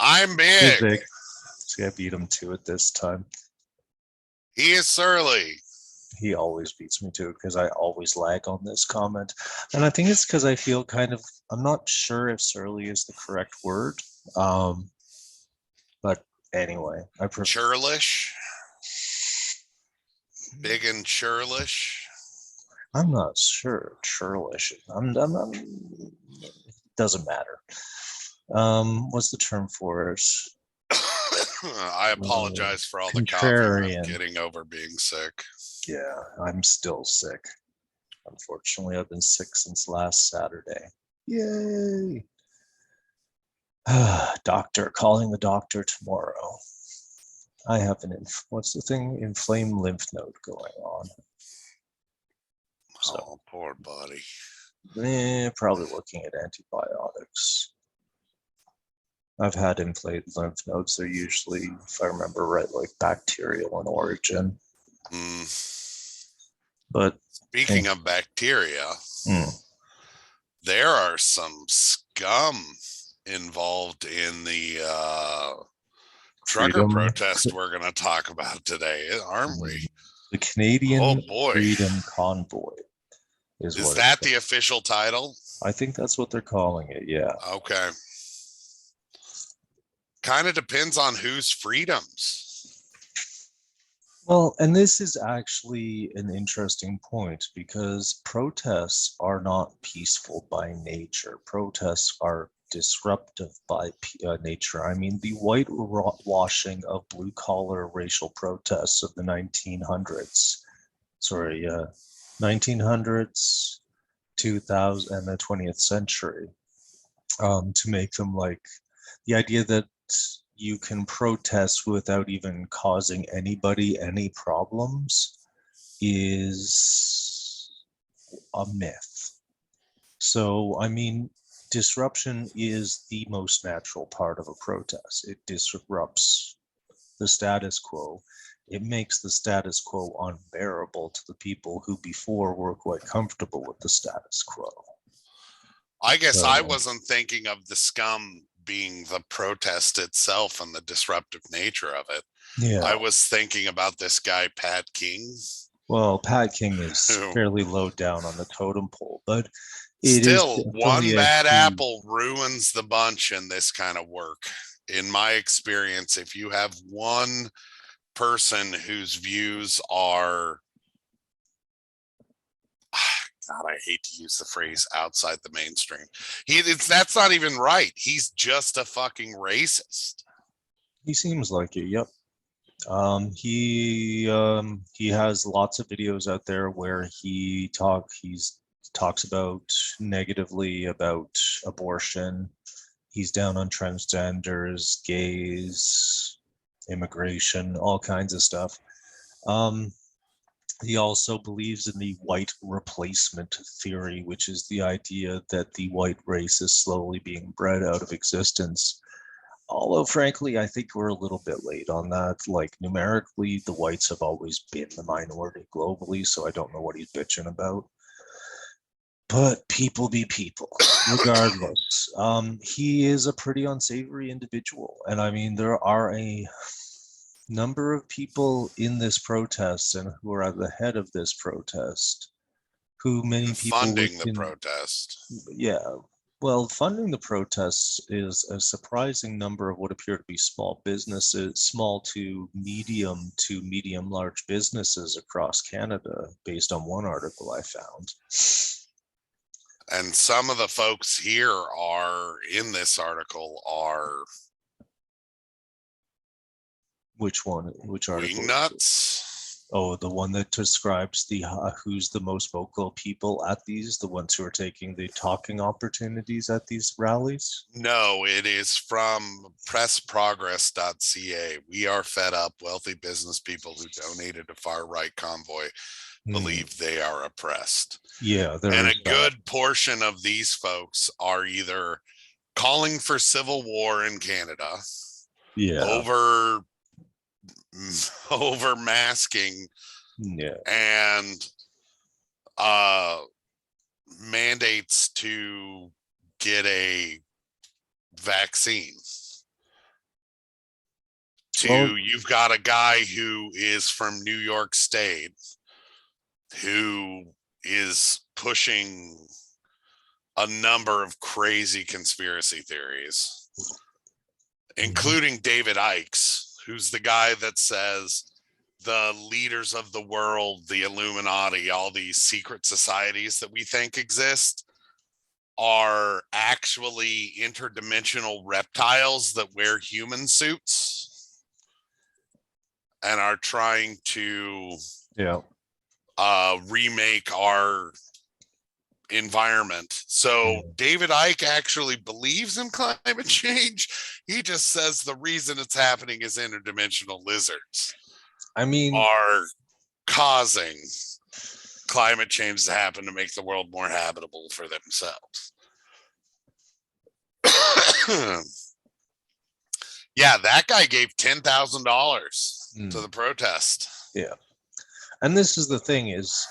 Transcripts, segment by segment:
I'm He's big. big. See, I beat him to it this time. He is surly. He always beats me to it because I always lag on this comment. And I think it's because I feel I'm not sure if surly is the correct word. Um, but anyway, I prefer. Churlish. Big and churlish. I'm not sure. Churlish. Doesn't matter. What's the term for it? I apologize for all the coughing. I'm Contrarian. getting over being sick. Yeah, I'm still sick. Unfortunately, I've been sick since last Saturday. Yay! Doctor, calling the doctor tomorrow. I have what's the thing? Inflamed lymph node going on. So, oh, poor buddy. Probably looking at antibiotics. I've had inflamed lymph nodes. They're usually, if I remember right, like bacterial in origin. But speaking of bacteria, there are some scum involved in the trucker protest we're going to talk about today, aren't we? The Canadian Freedom Convoy. Is that the official title? I think that's what they're calling it, yeah. Okay. Kind of depends on whose freedoms. Well, and this is actually an interesting point because protests are not peaceful by nature. Protests are disruptive by nature. I mean, the whitewashing of blue-collar racial protests of the 1900s, 2000, and the 20th century, to make them like the idea that you can protest without even causing anybody any problems is a myth. So, I mean, disruption is the most natural part of a protest. It disrupts the status quo. It makes the status quo unbearable to the people who before were quite comfortable with the status quo. I guess I wasn't thinking of the scum being the protest itself and the disruptive nature of it. Yeah. I was thinking about this guy, Pat King. Well, Pat King is fairly low down on the totem pole, but still, one bad apple ruins the bunch in this kind of work. In my experience, if you have one person whose views are, God, I hate to use the phrase outside the mainstream. That's not even right. He's just a fucking racist. He seems like it. Yep. He has lots of videos out there where he talks about negatively about abortion. He's down on transgenders, gays, immigration, all kinds of stuff. He also believes in the white replacement theory, which is the idea that the white race is slowly being bred out of existence. Although, frankly, I think we're a little bit late on that. Like, numerically, the whites have always been the minority globally, so I don't know what he's bitching about. But people be people, regardless. He is a pretty unsavory individual. And I mean, there are a number of people in this protest and who are at the head of this protest who many people funding the protest. Yeah. Well, funding the protests is a surprising number of what appear to be small businesses, small to medium large businesses across Canada, based on one article I found. And some of the folks here are in this article are. Which one? Which article? Wing nuts. Oh, the one that describes the who's the most vocal people at these, the ones who are taking the talking opportunities at these rallies? No, it is from pressprogress.ca. We are fed up. Wealthy business people who donated to far-right convoy believe they are oppressed. Yeah. And a good portion of these folks are either calling for civil war in Canada, over masking, and mandates to get a vaccine. you've got a guy who is from New York State who is pushing a number of crazy conspiracy theories, including David Icke's, who's the guy that says the leaders of the world, the Illuminati, all these secret societies that we think exist are actually interdimensional reptiles that wear human suits and are trying to remake our environment. So David Icke actually believes in climate change. He just says the reason it's happening is interdimensional lizards are causing climate change to happen to make the world more habitable for themselves. Yeah, that guy gave $10,000 to the protest. Yeah. And this is the thing is,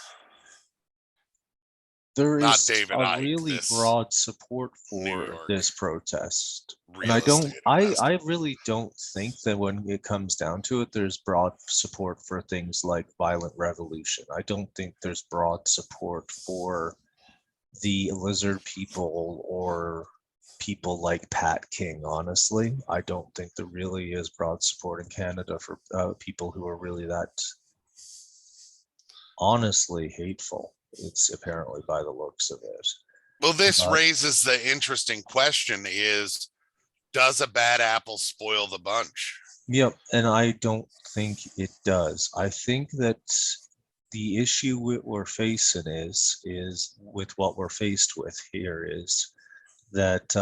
there is really broad support for this protest. And I really don't think that when it comes down to it, there's broad support for things like violent revolution. I don't think there's broad support for the lizard people or people like Pat King, honestly. I don't think there really is broad support in Canada for people who are really that honestly hateful. It's apparently by the looks of it. Well, this raises the interesting question is, does a bad apple spoil the bunch? Yep, and I don't think it does. I think that the issue we're facing is with what we're faced with here is that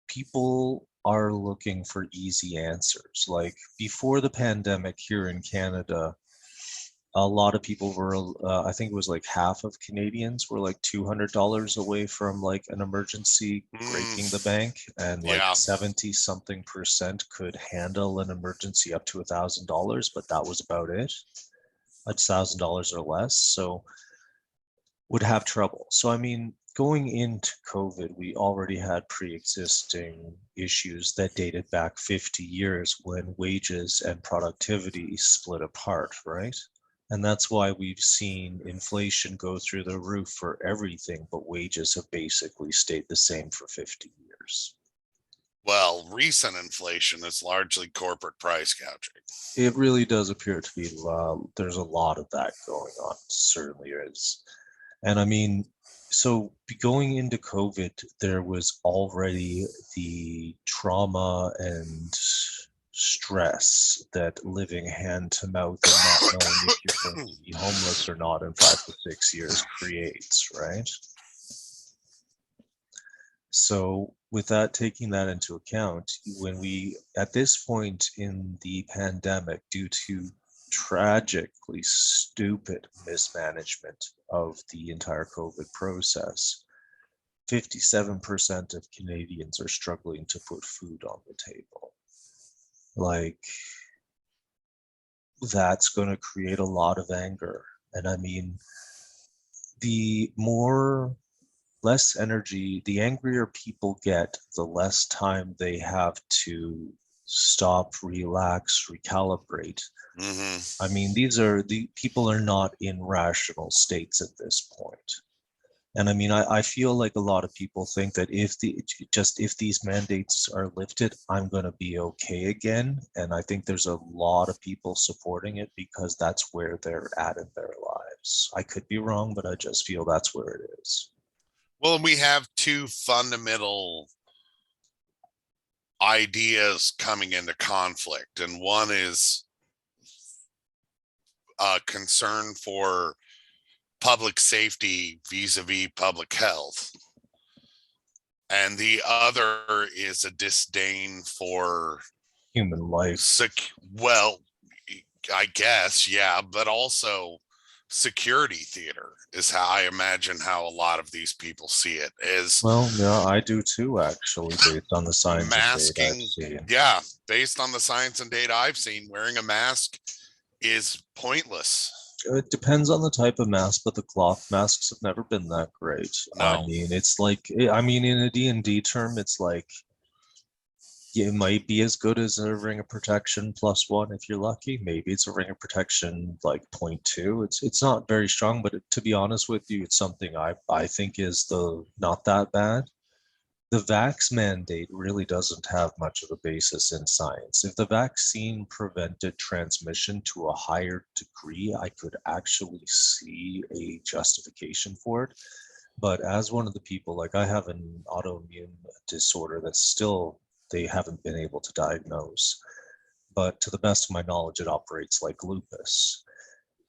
people are looking for easy answers. Like before the pandemic here in Canada, a lot of people were, I think it was like half of Canadians were like $200 away from like an emergency breaking the bank, and like 70-something% could handle an emergency up to $1,000, but that was about it. $1,000 or less, so would have trouble. So I mean, going into COVID, we already had pre-existing issues that dated back 50 years when wages and productivity split apart, right? And that's why we've seen inflation go through the roof for everything, but wages have basically stayed the same for 50 years. Well, recent inflation is largely corporate price gouging. It really does appear to be, there's a lot of that going on, certainly is. And I mean, so going into COVID, there was already the trauma and stress that living hand to mouth and not knowing if you're going to be homeless or not in 5 to 6 years creates, right? So with that, taking that into account, when we, at this point in the pandemic, due to tragically stupid mismanagement of the entire COVID process, 57% of Canadians are struggling to put food on the table. Like, that's going to create a lot of anger. And I mean, less energy, the angrier people get, the less time they have to stop, relax, recalibrate. I mean, the people are not in rational states at this point. And I mean, I feel like a lot of people think that if these mandates are lifted, I'm going to be okay again. And I think there's a lot of people supporting it because that's where they're at in their lives. I could be wrong, but I just feel that's where it is. Well, we have two fundamental ideas coming into conflict, and one is a concern for public safety vis-a-vis public health, and the other is a disdain for human life. Well, I guess, yeah, but also security theater is how I imagine how a lot of these people see it. Well, yeah, I do too, actually, based on the science masking, and data I've seen. Yeah, based on the science and data I've seen, wearing a mask is pointless. It depends on the type of mask, but the cloth masks have never been that great. No. I mean, it's like, I mean, in a D&D term, it's like it might be as good as a ring of protection +1 if you're lucky. Maybe it's a ring of protection like 0.2. It's not very strong, but to be honest with you, it's something I think is not that bad. The vax mandate really doesn't have much of a basis in science. If the vaccine prevented transmission to a higher degree, I could actually see a justification for it. But as one of the people, like I have an autoimmune disorder that's still, they haven't been able to diagnose. But to the best of my knowledge, it operates like lupus.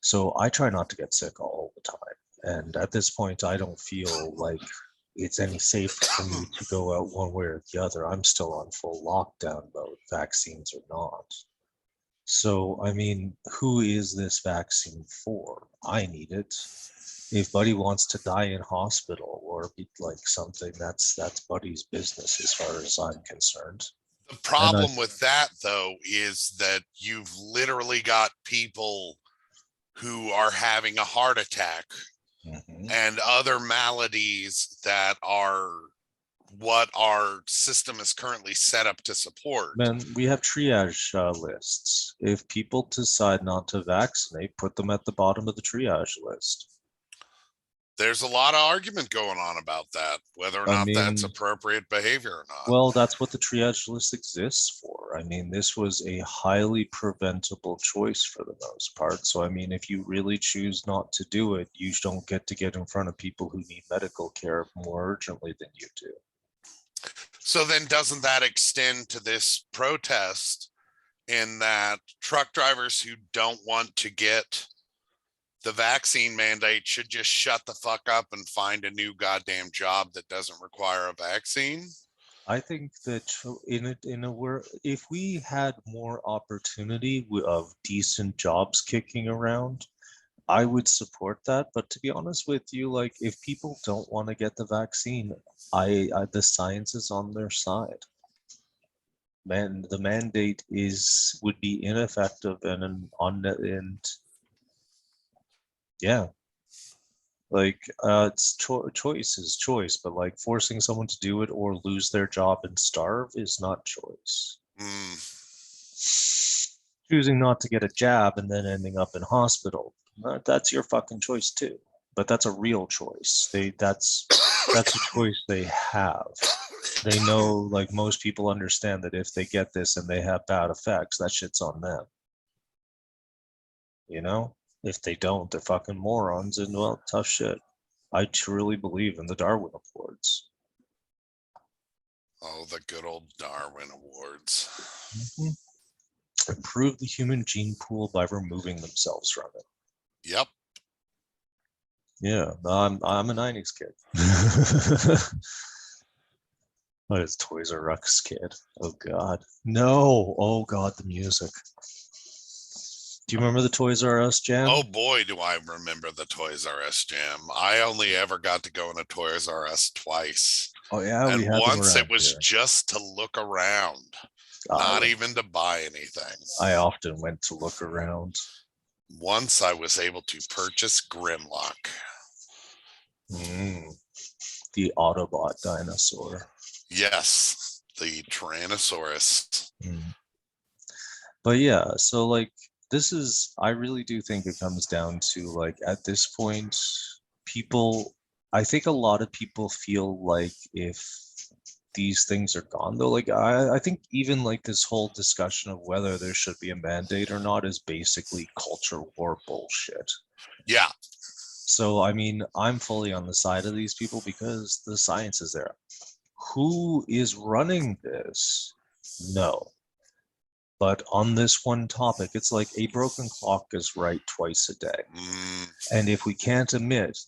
So I try not to get sick all the time. And at this point, I don't feel like it's any safer for me to go out one way or the other. I'm still on full lockdown mode, vaccines or not. So, I mean, who is this vaccine for? I need it. If Buddy wants to die in hospital or be like something, that's Buddy's business as far as I'm concerned. The problem with that, though, is that you've literally got people who are having a heart attack and other maladies that are what our system is currently set up to support. Man, we have triage lists. If people decide not to vaccinate, put them at the bottom of the triage list. There's a lot of argument going on about that, whether or not that's appropriate behavior or not. Well, that's what the triage list exists for. I mean, this was a highly preventable choice for the most part. So, I mean, if you really choose not to do it, you don't get to get in front of people who need medical care more urgently than you do. So then doesn't that extend to this protest in that truck drivers who don't want to get the vaccine mandate should just shut the fuck up and find a new goddamn job that doesn't require a vaccine? I think that if we had more opportunity of decent jobs kicking around, I would support that. But to be honest with you, like if people don't want to get the vaccine, the science is on their side. Man, the mandate would be ineffective and yeah, like it's choice is choice, but like forcing someone to do it or lose their job and starve is not choice. Choosing not to get a jab and then ending up in hospital, that's your fucking choice too. But that's a real choice. That's a choice they have. They know, like most people understand that if they get this and they have bad effects, that shit's on them. You know? If they don't, they're fucking morons, and well, tough shit. I truly believe in the Darwin Awards. Oh, the good old Darwin Awards. Improve the human gene pool by removing themselves from it. Yep. Yeah, I'm a 90s kid. What is Toys R Us kid? Oh God. No. Oh God, the music. Do you remember the Toys R Us jam? Oh boy, do I remember the Toys R Us jam. I only ever got to go in a Toys R Us twice. Oh yeah, and once it was just to look around, not even to buy anything. I often went to look around. Once I was able to purchase Grimlock. The Autobot dinosaur. Yes, the Tyrannosaurus. But yeah, so like I really do think it comes down to like at this point, I think a lot of people feel like if these things are gone though, like I think even like this whole discussion of whether there should be a mandate or not is basically culture war bullshit. Yeah. So, I mean, I'm fully on the side of these people because the science is there. Who is running this? No. But on this one topic, it's like a broken clock is right twice a day. And if we can't admit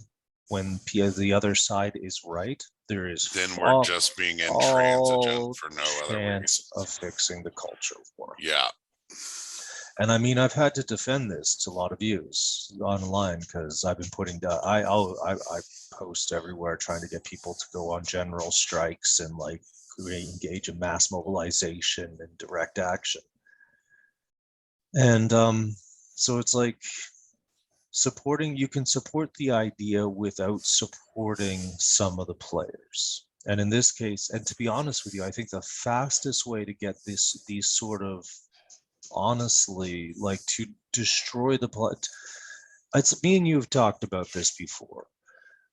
when the other side is right, there is then we're just being intransigent for no other reason of fixing the culture war. Yeah. And I mean, I've had to defend this to a lot of views online because I've been putting down, I post everywhere trying to get people to go on general strikes and like engage in mass mobilization and direct action. And so it's like you can support the idea without supporting some of the players. And in this case, and to be honest with you, I think the fastest way to get these sort of, honestly, like to destroy the plot, it's me and you have talked about this before.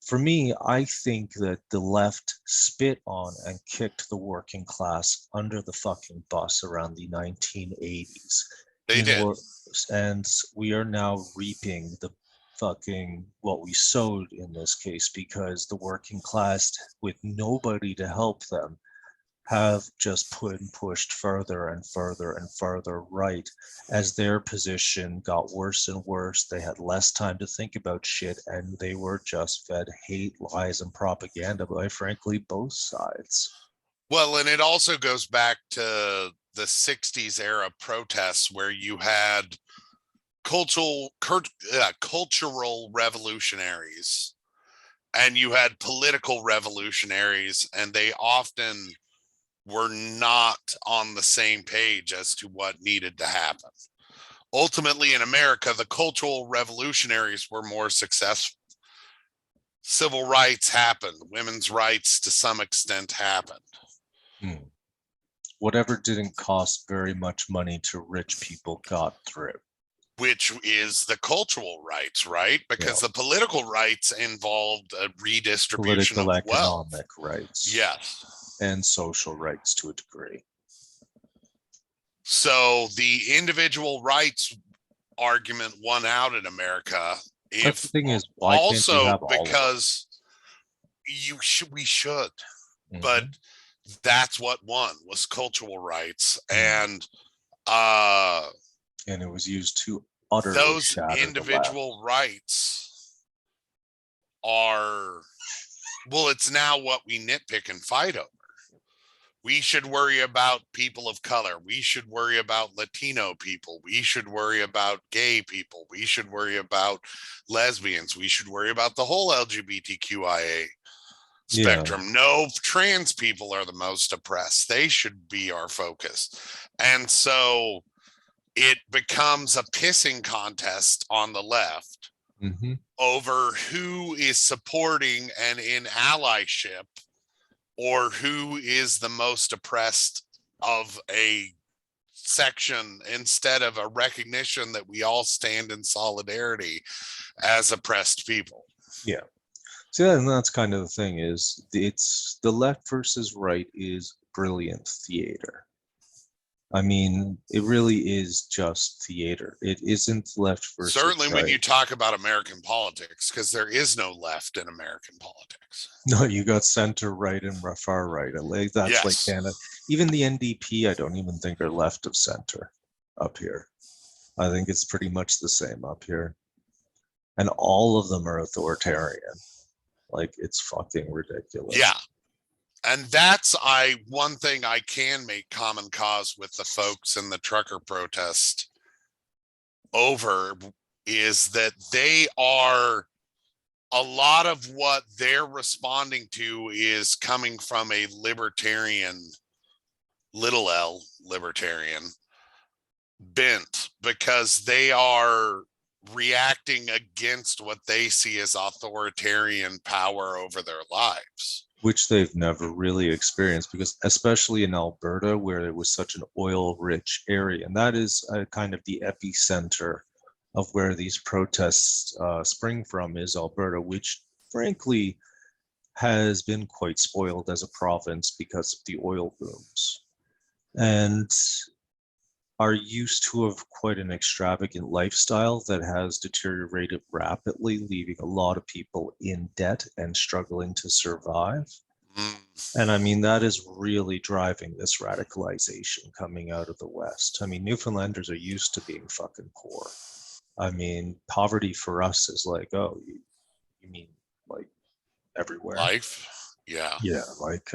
For me, I think that the left spit on and kicked the working class under the fucking bus around the 1980s. They did. And we are now reaping the fucking what we sowed in this case, because the working class, with nobody to help them, have just pushed further and further and further right as their position got worse and worse. They had less time to think about shit, and they were just fed hate, lies, and propaganda by, frankly, both sides. Well, and it also goes back to the 60s era protests where you had cultural revolutionaries and you had political revolutionaries, and they often were not on the same page as to what needed to happen. Ultimately, in America, the cultural revolutionaries were more successful. Civil rights happened. Women's rights, to some extent, happened. Whatever didn't cost very much money to rich people got through. Which is the cultural rights, right? Because the political rights involved a redistribution of wealth. Economic rights. Yes. And social rights to a degree. So the individual rights argument won out in America. But the thing is, why can't you have all because we should, but that's what won, was cultural rights, and it was used to utterly those individual rights are, well, it's now what we nitpick and fight over. We should worry about people of color. We should worry about Latino people. We should worry about gay people. We should worry about lesbians. We should worry about the whole LGBTQIA spectrum. No, trans people are the most oppressed. They should be our focus. And so it becomes a pissing contest on the left over who is supporting and in allyship, or who is the most oppressed of a section, instead of a recognition that we all stand in solidarity as oppressed people. Yeah. See, and that's kind of the thing, is it's the left versus right is brilliant theater. I mean, it really is just theater. It isn't left versus certainly right. When you talk about American politics, because there is no left in American politics. No, you got center right and far right. That's like Canada. Even the NDP, I don't even think are left of center up here. I think it's pretty much the same up here. And all of them are authoritarian. Like, it's fucking ridiculous. Yeah. And that's one thing I can make common cause with the folks in the trucker protest over, is that they are, a lot of what they're responding to is coming from a libertarian, little L libertarian bent, because they are reacting against what they see as authoritarian power over their lives, which they've never really experienced, because especially in Alberta, where it was such an oil-rich area, and that is kind of the epicenter of where these protests spring from, is Alberta, which frankly has been quite spoiled as a province because of the oil booms, and are used to have quite an extravagant lifestyle that has deteriorated rapidly, leaving a lot of people in debt and struggling to survive. And I mean, that is really driving this radicalization coming out of the West. I mean, Newfoundlanders are used to being fucking poor. I mean, poverty for us is like, oh, you mean like everywhere? Life? Yeah. Yeah, like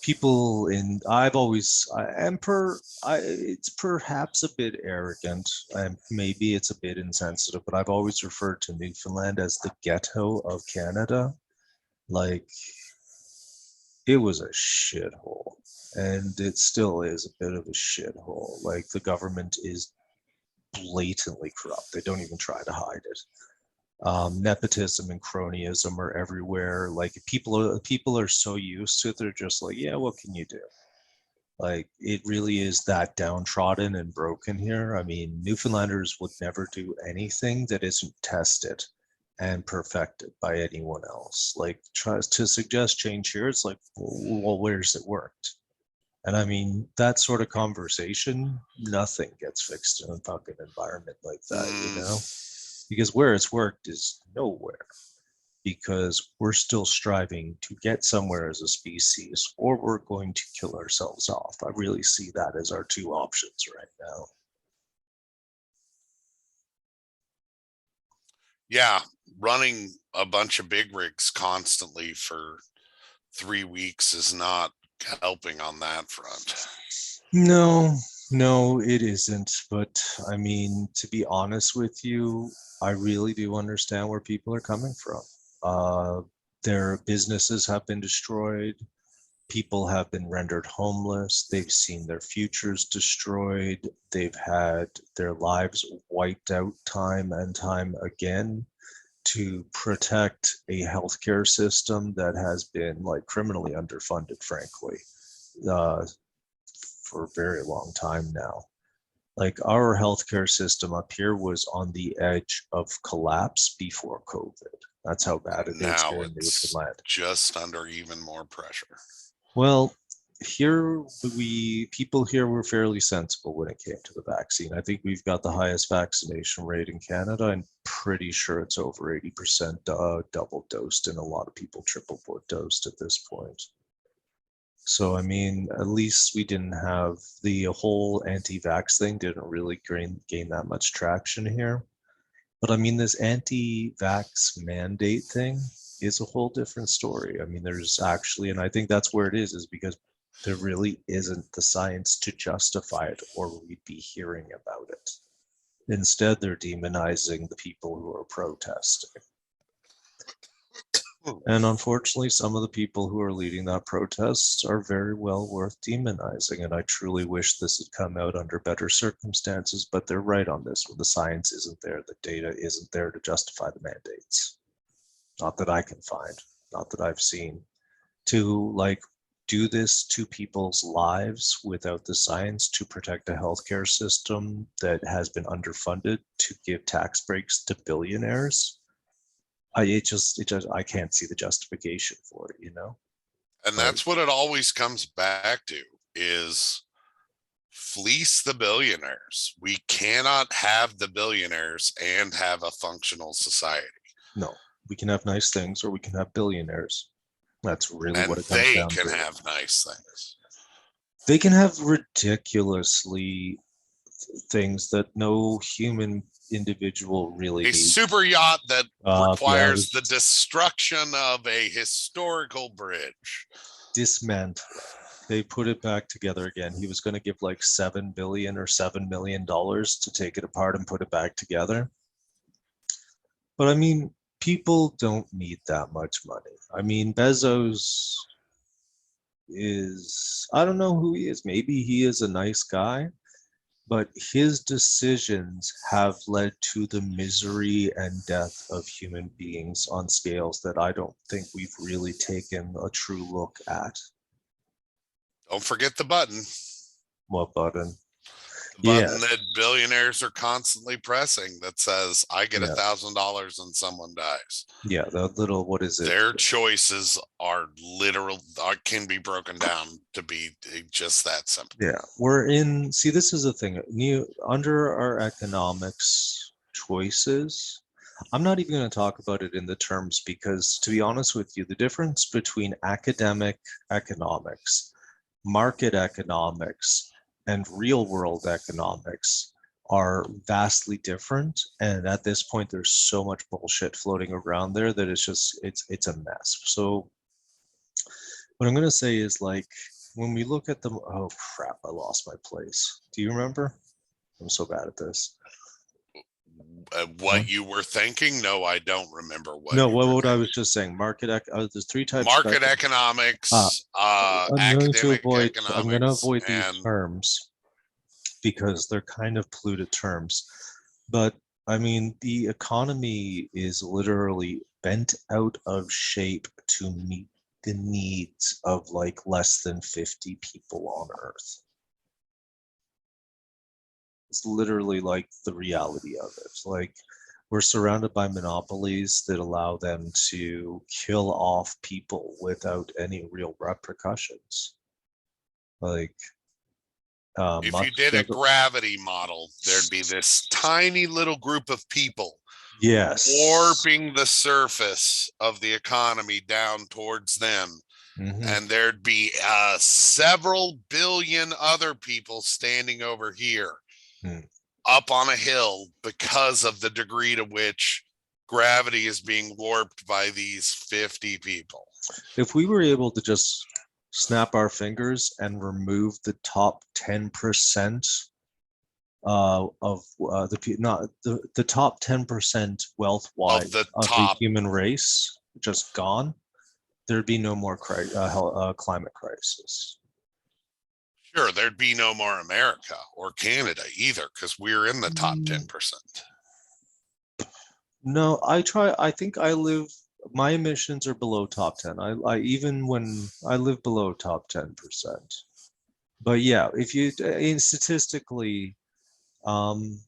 people in, it's perhaps a bit arrogant, and maybe it's a bit insensitive, but I've always referred to Newfoundland as the ghetto of Canada. Like, it was a shithole, and it still is a bit of a shithole. Like, the government is blatantly corrupt. They don't even try to hide it. Nepotism and cronyism are everywhere. Like people are so used to it, they're just like, yeah, what can you do? Like it really is that downtrodden and broken here. I mean, Newfoundlanders would never do anything that isn't tested and perfected by anyone else. Like tries to suggest change here, it's like, well, where's it worked? And I mean, that sort of conversation, nothing gets fixed in a fucking environment like that, you know? Because where it's worked is nowhere. Because we're still striving to get somewhere as a species, or we're going to kill ourselves off. I really see that as our two options right now. Yeah, running a bunch of big rigs constantly for 3 weeks is not helping on that front. No, it isn't. But I mean, to be honest with you, I really do understand where people are coming from. Their businesses have been destroyed. People have been rendered homeless. They've seen their futures destroyed. They've had their lives wiped out time and time again to protect a healthcare system that has been like criminally underfunded, frankly, uh, for a very long time now. Like our healthcare system up here was on the edge of collapse before COVID. That's how bad it is Now here in it's Newfoundland. just under even more pressure. Well, here people here were fairly sensible when it came to the vaccine. I think we've got the highest vaccination rate in Canada. I'm pretty sure it's over 80% double dosed, and a lot of people triple dosed at this point. So, I mean, at least we didn't have the whole anti-vax thing didn't really gain that much traction here. But I mean, this anti-vax mandate thing is a whole different story. I mean, there's actually, and I think that's where it is because there really isn't the science to justify it, or we'd be hearing about it. Instead, they're demonizing the people who are protesting. And unfortunately, some of the people who are leading that protests are very well worth demonizing. And I truly wish this had come out under better circumstances, but they're right on this one. The science isn't there, the data isn't there to justify the mandates. Not that I can find, not that I've seen. To like do this to people's lives without the science to protect a healthcare system that has been underfunded, to give tax breaks to billionaires. I can't see the justification for it, you know? And that's what it always comes back to is fleece the billionaires. We cannot have the billionaires and have a functional society. No, we can have nice things or we can have billionaires. That's really what it comes down to. They can have nice things. They can have ridiculously things that no human individual really needs. A super yacht that requires the destruction of a historical bridge. Dismantle. They put it back together again. He was going to give like $7 billion or $7 million to take it apart and put it back together. But I mean, people don't need that much money. I mean, Bezos is, I don't know who he is. Maybe he is a nice guy, but his decisions have led to the misery and death of human beings on scales that I don't think we've really taken a true look at. Don't forget the button. What button? The button that billionaires are constantly pressing that says, I get $1,000 and someone dies. Yeah, that little, what is it? Their choices are literal, can be broken down to be just that simple. Yeah, see, this is the thing. Under our economics choices, I'm not even going to talk about it in the terms because, to be honest with you, the difference between academic economics, market economics, and real world economics are vastly different. And at this point, there's so much bullshit floating around there that it's a mess. So what I'm going to say is, like, when we look at them, oh crap, I lost my place. Do you remember? I'm so bad at this. What you were thinking? No, I don't remember what. No, what I was just saying. There's three types. Market economics, academic economics. I'm going to avoid these terms because they're kind of polluted terms. But I mean, the economy is literally bent out of shape to meet the needs of like less than 50 people on Earth. It's literally like the reality of it. Like, we're surrounded by monopolies that allow them to kill off people without any real repercussions. Like, If you much did a of it, gravity model, there'd be this tiny little group of people yes. warping the surface of the economy down towards them. Mhm. And there'd be several billion other people standing over here Mm. up on a hill because of the degree to which gravity is being warped by these 50 people. If we were able to just snap our fingers and remove the top 10% of the top 10% wealth Of wise the of the top, human race just gone, there'd be no more climate crisis. sure, there'd be no more America or Canada either, because we're in the top 10%. No, I think my emissions are below top 10. I even when I live below top 10%. But yeah, if you, statistically, um,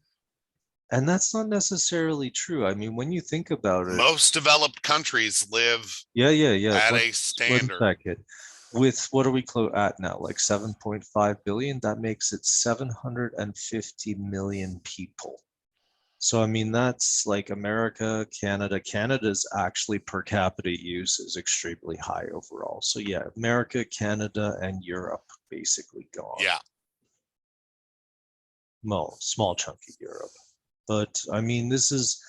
and that's not necessarily true. I mean, when you think about it, Most developed countries live yeah. at a One standard. second. With what are we at now? Like 7.5 billion? That makes it 750 million people. So, I mean, that's like America, Canada. Canada's actually per capita use is extremely high overall. So, yeah, America, Canada, and Europe basically gone. Yeah. Well, small chunk of Europe. But I mean, this is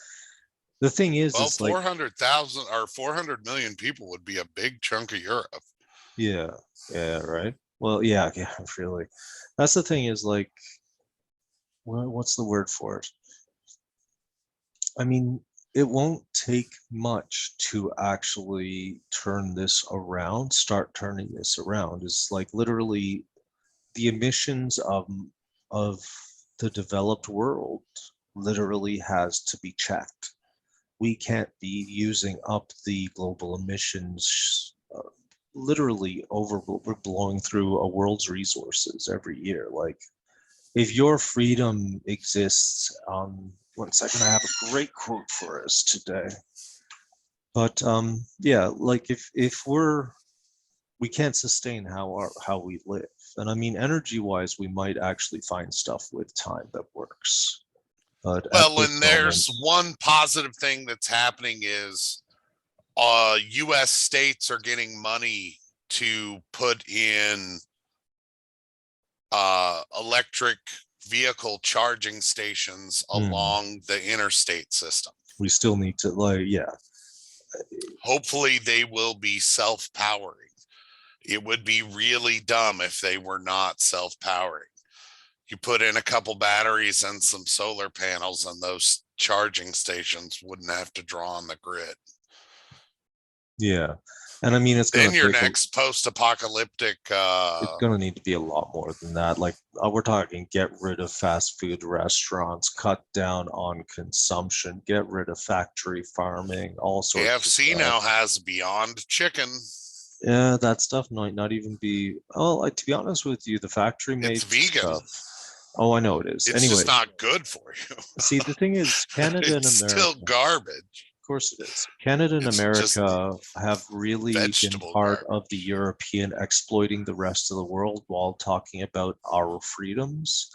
the thing is, Well, it's like, 400,000 or 400 million people would be a big chunk of Europe. yeah, right. Well, yeah, really. That's the thing is like, what's the word for it? I mean, it won't take much to actually start turning this around. It's like literally the emissions of the developed world literally has to be checked. We can't be using up the global emissions literally we're blowing through a world's resources every year. Like, if your freedom exists, 1 second, I have a great quote for us today. But yeah, like if we can't sustain how we live. And I mean, energy wise, we might actually find stuff with time that works. But at Well, this and moment, there's one positive thing that's happening is US states are getting money to put in electric vehicle charging stations along the interstate system. we still need to, like, yeah. Hopefully they will be self-powering. It would be really dumb if they were not self-powering. You put in a couple batteries and some solar panels and those charging stations wouldn't have to draw on the grid. Yeah. And I mean, Then your next post-apocalyptic it's going to need to be a lot more than that. Like, we're talking get rid of fast food restaurants, cut down on consumption, get rid of factory farming, all sorts of KFC stuff. now has Beyond Chicken. Yeah, that stuff might not even be. Oh, to be honest with you, the factory made It's vegan. stuff. Oh, I know it is. It's Anyway, just not good for you. see, the thing is, Canada and It's America. still garbage. Of course it is. Canada and It's just America have really been vegetable part of garbage. the European exploiting the rest of the world while talking about our freedoms.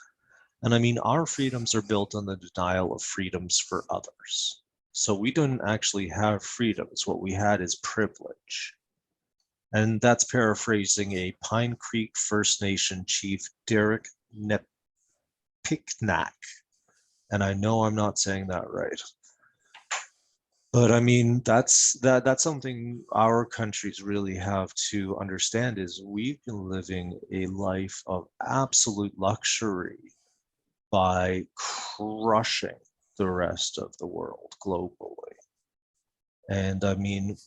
And I mean, our freedoms are built on the denial of freedoms for others. So we don't actually have freedoms. What we had is privilege. And that's paraphrasing a Pine Creek First Nation chief, Derek Nepiknak. And I know I'm not saying that right. But I mean, that's something our countries really have to understand is we've been living a life of absolute luxury by crushing the rest of the world globally. And I mean,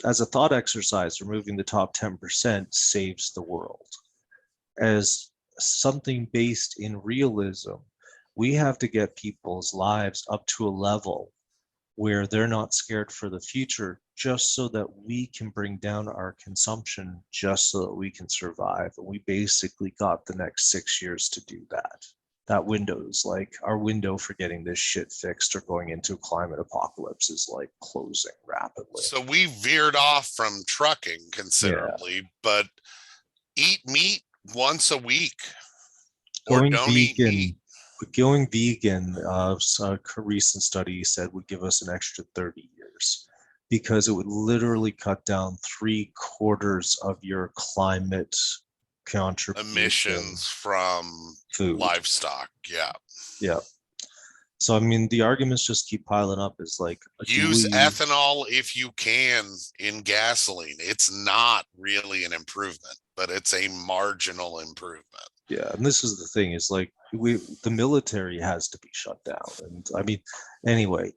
as a thought exercise, removing the top 10% saves the world. As something based in realism, We have to get people's lives up to a level where they're not scared for the future, just so that we can bring down our consumption, just so that we can survive. And we basically got the next 6 years to do that. That window is like, our window for getting this shit fixed or going into a climate apocalypse is like closing rapidly. So we veered off from trucking considerably, but eat meat once a week, or don't eat meat. Going vegan, a recent study said would give us an extra 30 years, because it would literally cut down 3/4 of your climate contribution Emissions from food. livestock. Yeah. So I mean, the arguments just keep piling up. Is like, use ethanol if you can in gasoline. It's not really an improvement, but it's a marginal improvement. Yeah, and this is the thing, is like, the military has to be shut down. And I mean, anyway,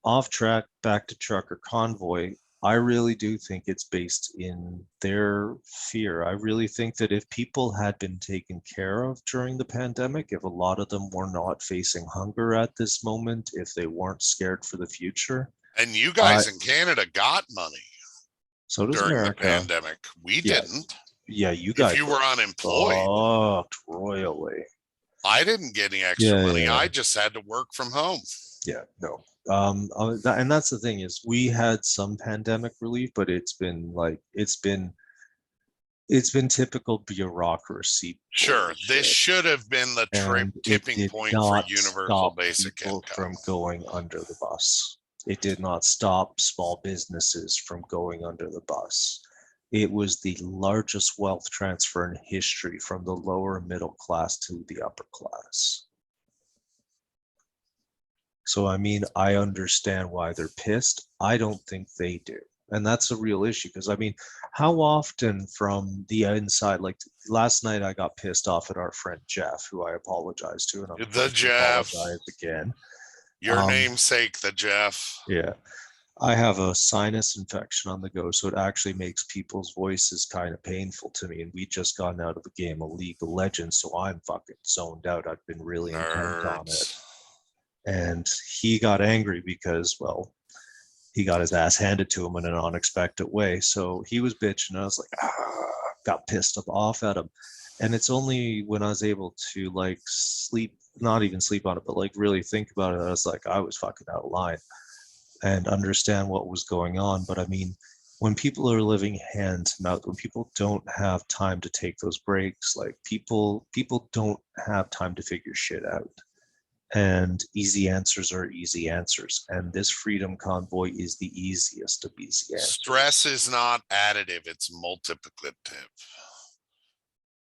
off track, back to Trucker Convoy. I really do think it's based in their fear. I really think that if people had been taken care of during the pandemic, if a lot of them were not facing hunger at this moment, if they weren't scared for the future. And you guys in Canada got money. So does during America. The pandemic. We didn't. Yeah, you guys. If you were unemployed, royally. I didn't get any extra money. Yeah. I just had to work from home. Yeah, no. And that's the thing, is we had some pandemic relief, but it's been typical bureaucracy. Sure, bullshit. This should have been the tipping point for universal basic income. From going under the bus. It did not stop small businesses from going under the bus. It was the largest wealth transfer in history from the lower middle class to the upper class. So, I mean, I understand why they're pissed. I don't think they do. And that's a real issue, because I mean, how often from the inside, like last night, I got pissed off at our friend Jeff, who I apologize to, and I'm the Jeff apologize again. Your namesake, the Jeff. Yeah. I have a sinus infection on the go, so it actually makes people's voices kind of painful to me. And we just gotten out of the game of League of Legends, so I'm fucking zoned out. I've been really intent on it. And he got angry because, well, he got his ass handed to him in an unexpected way. So he was bitching, and I was like, got pissed off at him. And it's only when I was able to like sleep, not even sleep on it, but like really think about it, I was like, I was fucking out of line and understand what was going on. But I mean, when people are living hand to mouth, when people don't have time to take those breaks, like people don't have time to figure shit out. And easy answers are easy answers. And this freedom convoy is the easiest of easy answers. Stress is not additive, it's multiplicative.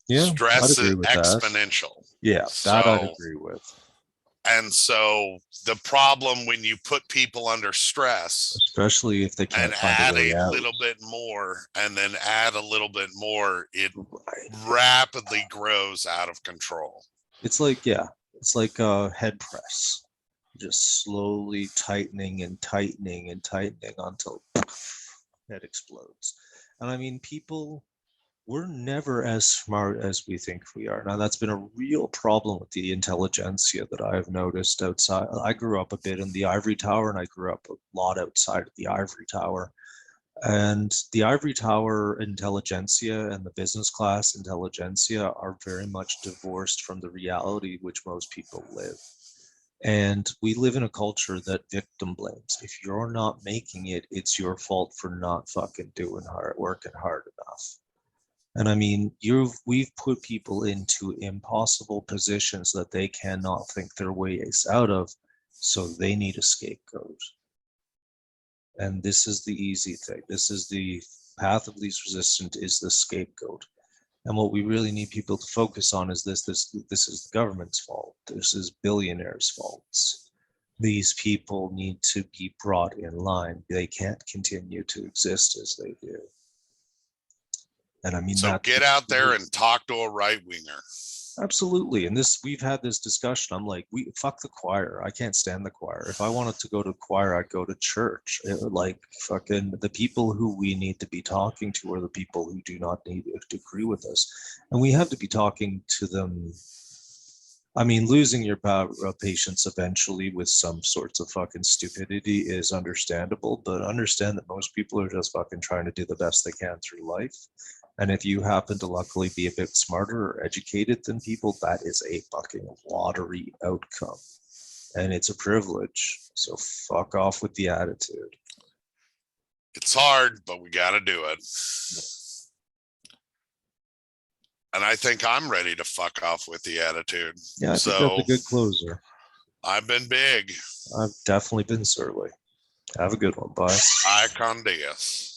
Yeah, stress is exponential. Yeah, that I'd agree with. And so the problem when you put people under stress, especially if they can't find add a way out, little bit more, and then add a little bit more, it rapidly grows out of control. It's like, yeah, it's like a head press, just slowly tightening and tightening and tightening until head explodes. And I mean, we're never as smart as we think we are. Now, that's been a real problem with the intelligentsia that I've noticed outside. I grew up a bit in the ivory tower, and I grew up a lot outside of the ivory tower. And the ivory tower intelligentsia and the business class intelligentsia are very much divorced from the reality which most people live. And we live in a culture that victim blames. If you're not making it, it's your fault for not fucking working hard enough. And I mean, we've put people into impossible positions that they cannot think their ways out of, so they need a scapegoat. And this is the easy thing. This is the path of least resistance, is the scapegoat. And what we really need people to focus on is this is the government's fault. This is billionaires' faults. These people need to be brought in line. They can't continue to exist as they do. And I mean, so get out there and talk to a right-winger. Absolutely. And we've had this discussion. I'm like, fuck the choir. I can't stand the choir. If I wanted to go to choir, I'd go to church. Like, fucking the people who we need to be talking to are the people who do not need to agree with us. And we have to be talking to them I mean, losing your patience eventually with some sorts of fucking stupidity is understandable, but understand that most people are just fucking trying to do the best they can through life. And if you happen to luckily be a bit smarter or educated than people, that is a fucking lottery outcome. And it's a privilege. So fuck off with the attitude. It's hard, but we got to do it. And I think I'm ready to fuck off with the attitude. Yeah, I think that's a good closer. I've been big. I've definitely been surly. Have a good one. Bye. Bye, con Dios.